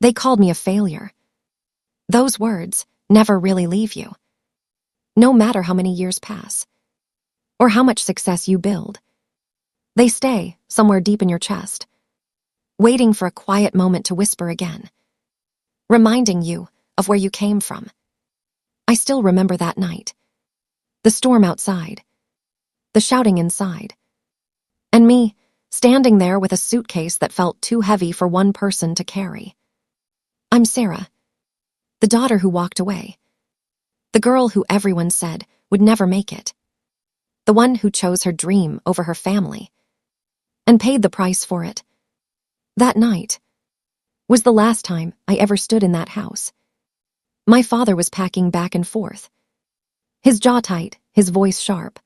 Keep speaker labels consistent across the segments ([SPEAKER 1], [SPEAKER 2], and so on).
[SPEAKER 1] They called me a failure. Those words never really leave you. No matter how many years pass, or how much success you build, they stay somewhere deep in your chest, waiting for a quiet moment to whisper again, reminding you of where you came from. I still remember that night. The storm outside, the shouting inside, and me standing there with a suitcase that felt too heavy for one person to carry. I'm Sarah, the daughter who walked away, the girl who everyone said would never make it, the one who chose her dream over her family and paid the price for it. That night was the last time I ever stood in that house. My father was packing back and forth, his jaw tight, his voice sharp.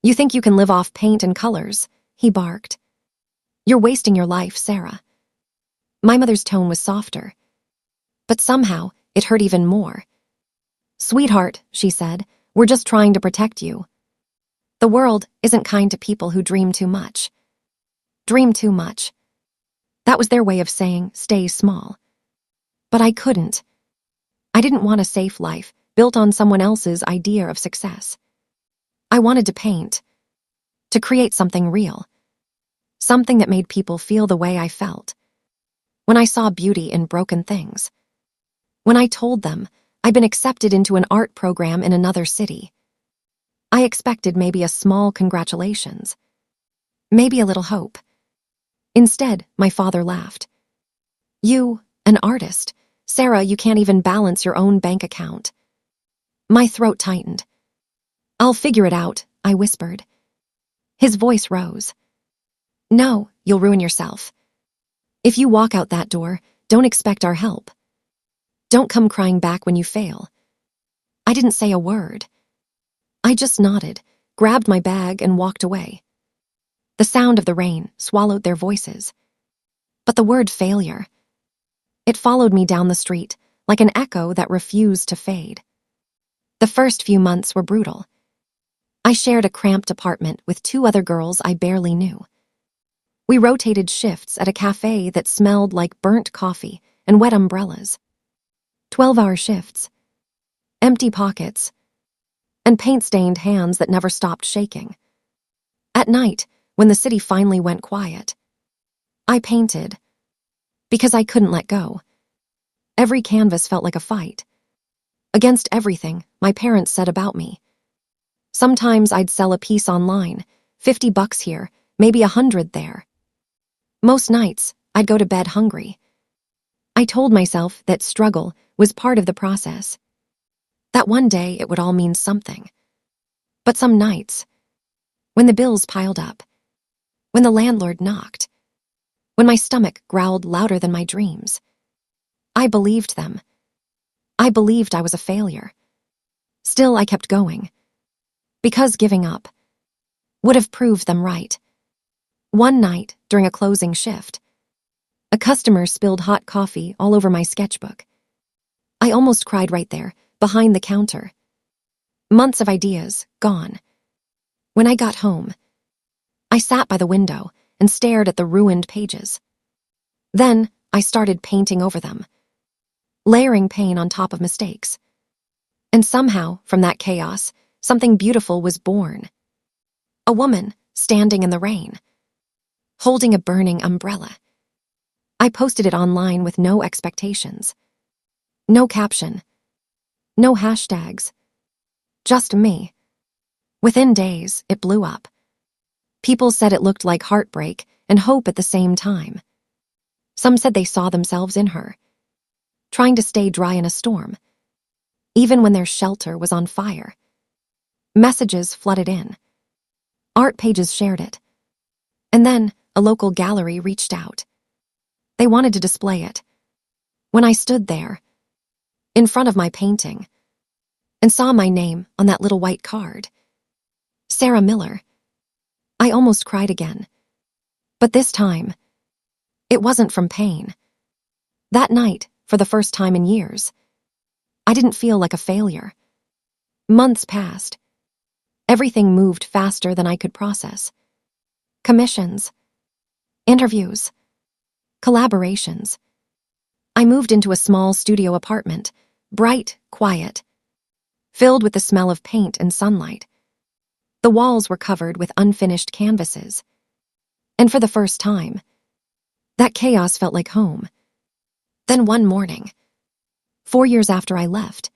[SPEAKER 1] "You think you can live off paint and colors?" he barked. "You're wasting your life, Sarah." My mother's tone was softer, but somehow it hurt even more. "Sweetheart," she said, "we're just trying to protect you. The world isn't kind to people who dream too much. Dream too much." That was their way of saying, stay small. But I couldn't. I didn't want a safe life built on someone else's idea of success. I wanted to paint, to create something real, something that made people feel the way I felt. When I saw beauty in broken things, when I told them I'd been accepted into an art program in another city, I expected maybe a small congratulations, maybe a little hope. Instead, my father laughed. "You, an artist? Sarah, you can't even balance your own bank account." My throat tightened. "I'll figure it out," I whispered. His voice rose. "No, you'll ruin yourself. If you walk out that door, don't expect our help. Don't come crying back when you fail." I didn't say a word. I just nodded, grabbed my bag, and walked away. The sound of the rain swallowed their voices. But the word failure, it followed me down the street like an echo that refused to fade. The first few months were brutal. I shared a cramped apartment with 2 other girls I barely knew. We rotated shifts at a cafe that smelled like burnt coffee and wet umbrellas. 12-hour shifts, empty pockets, and paint-stained hands that never stopped shaking. At night, when the city finally went quiet, I painted because I couldn't let go. Every canvas felt like a fight against everything my parents said about me. Sometimes I'd sell a piece online, $50 here, maybe 100 there. Most nights, I'd go to bed hungry. I told myself that struggle was part of the process, that one day it would all mean something. But some nights, when the bills piled up, when the landlord knocked, when my stomach growled louder than my dreams, I believed them. I believed I was a failure. Still, I kept going, because giving up would have proved them right. One night, during a closing shift, a customer spilled hot coffee all over my sketchbook. I almost cried right there, behind the counter. Months of ideas, gone. When I got home, I sat by the window and stared at the ruined pages. Then, I started painting over them, layering pain on top of mistakes. And somehow, from that chaos, something beautiful was born. A woman standing in the rain, holding a burning umbrella. I posted it online with no expectations. No caption. No hashtags. Just me. Within days, it blew up. People said it looked like heartbreak and hope at the same time. Some said they saw themselves in her, trying to stay dry in a storm, even when their shelter was on fire. Messages flooded in. Art pages shared it. And then a local gallery reached out. They wanted to display it. When I stood there, in front of my painting, and saw my name on that little white card, Sarah Miller, I almost cried again. But this time, it wasn't from pain. That night, for the first time in years, I didn't feel like a failure. Months passed. Everything moved faster than I could process. Commissions, interviews, collaborations. I moved into a small studio apartment, bright, quiet, filled with the smell of paint and sunlight. The walls were covered with unfinished canvases. And for the first time, that chaos felt like home. Then one morning, 4 years after I left,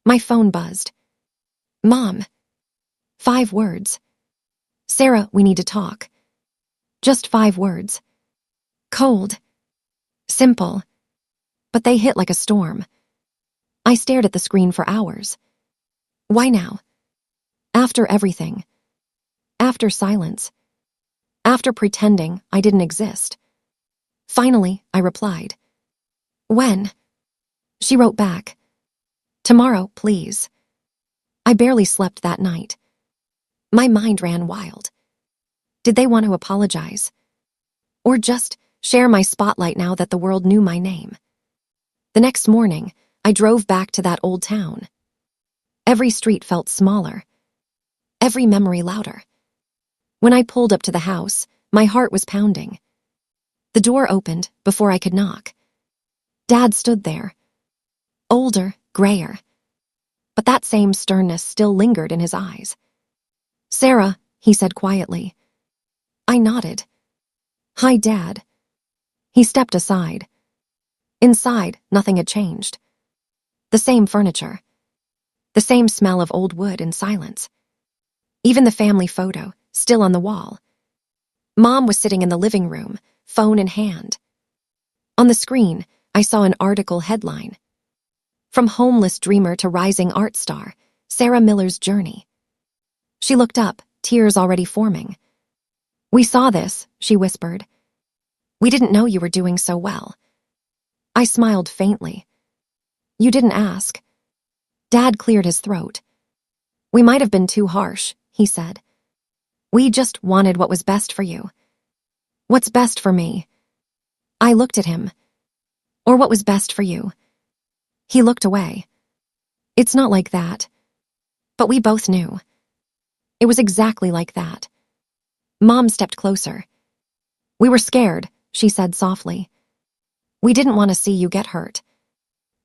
[SPEAKER 1] my phone buzzed. Mom. 5 words. Sarah, we need to talk. Just 5 words. Cold. Simple. But they hit like a storm. I stared at the screen for hours. Why now? After everything. After silence. After pretending I didn't exist. Finally, I replied. When? She wrote back. Tomorrow, please. I barely slept that night. My mind ran wild. Did they want to apologize? Or just share my spotlight now that the world knew my name? The next morning, I drove back to that old town. Every street felt smaller. Every memory louder. When I pulled up to the house, my heart was pounding. The door opened before I could knock. Dad stood there. Older, grayer. But that same sternness still lingered in his eyes. Sarah, he said quietly. I nodded. Hi, Dad. He stepped aside. Inside, nothing had changed. The same furniture. The same smell of old wood and silence. Even the family photo, still on the wall. Mom was sitting in the living room, phone in hand. On the screen, I saw an article headline. From homeless dreamer to rising art star, Sarah Miller's journey. She looked up, tears already forming. We saw this, she whispered. We didn't know you were doing so well. I smiled faintly. You didn't ask. Dad cleared his throat. We might have been too harsh, he said. We just wanted what was best for you. What's best for me? I looked at him. Or what was best for you? He looked away. It's not like that. But we both knew. It was exactly like that. Mom stepped closer. We were scared, she said softly. We didn't want to see you get hurt.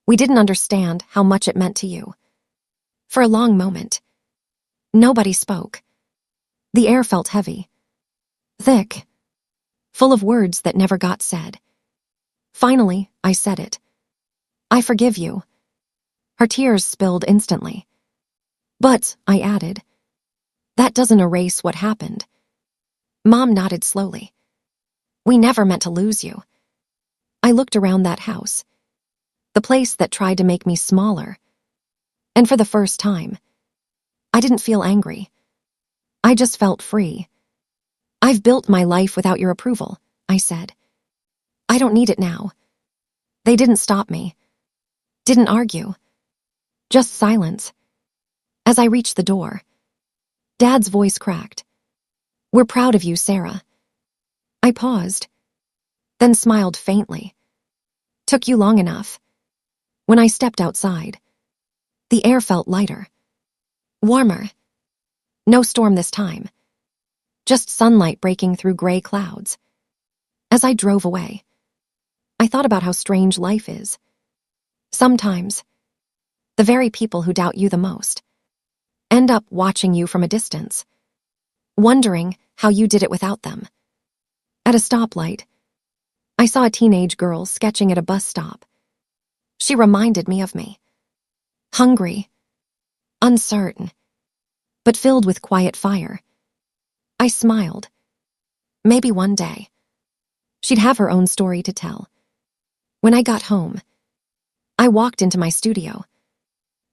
[SPEAKER 1] We didn't understand how much it meant to you. For a long moment, nobody spoke. The air felt heavy. Thick. Full of words that never got said. Finally, I said it. I forgive you. Her tears spilled instantly. But, I added, that doesn't erase what happened. Mom nodded slowly. We never meant to lose you. I looked around that house. The place that tried to make me smaller. And for the first time, I didn't feel angry. I just felt free. I've built my life without your approval, I said. I don't need it now. They didn't stop me. Didn't argue. Just silence. As I reached the door, Dad's voice cracked. We're proud of you, Sarah. I paused, then smiled faintly. Took you long enough. When I stepped outside, the air felt lighter. Warmer. No storm this time. Just sunlight breaking through gray clouds. As I drove away, I thought about how strange life is. Sometimes, the very people who doubt you the most end up watching you from a distance, wondering how you did it without them. At a stoplight, I saw a teenage girl sketching at a bus stop. She reminded me of me. Hungry, uncertain, but filled with quiet fire. I smiled. Maybe one day, she'd have her own story to tell. When I got home, I walked into my studio.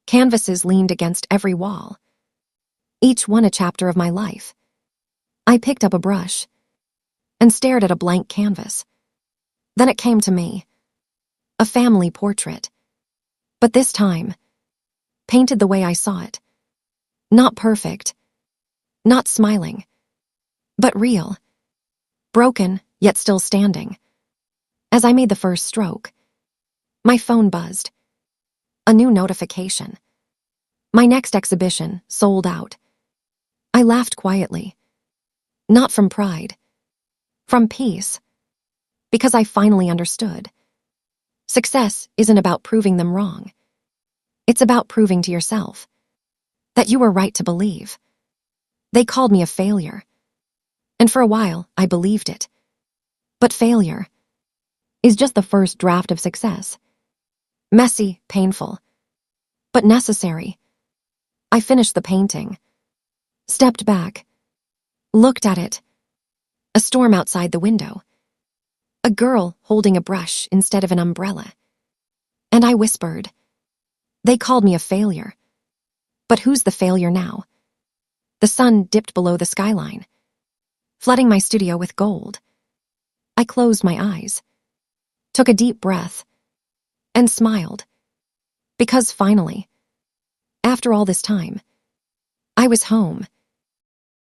[SPEAKER 1] Canvases leaned against every wall, each one a chapter of my life. I picked up a brush and stared at a blank canvas. Then it came to me. A family portrait. But this time, painted the way I saw it. Not perfect. Not smiling. But real. Broken, yet still standing. As I made the first stroke, my phone buzzed. A new notification. My next exhibition sold out. I laughed quietly. Not from pride. From peace. Because I finally understood. Success isn't about proving them wrong. It's about proving to yourself that you were right to believe. They called me a failure, and for a while I believed it. But failure is just the first draft of success. Messy, painful, but necessary. I finished the painting, stepped back, looked at it. A storm outside the window. A girl holding a brush instead of an umbrella. And I whispered, they called me a failure. But who's the failure now? The sun dipped below the skyline, flooding my studio with gold. I closed my eyes, took a deep breath, and smiled. Because finally, after all this time, I was home.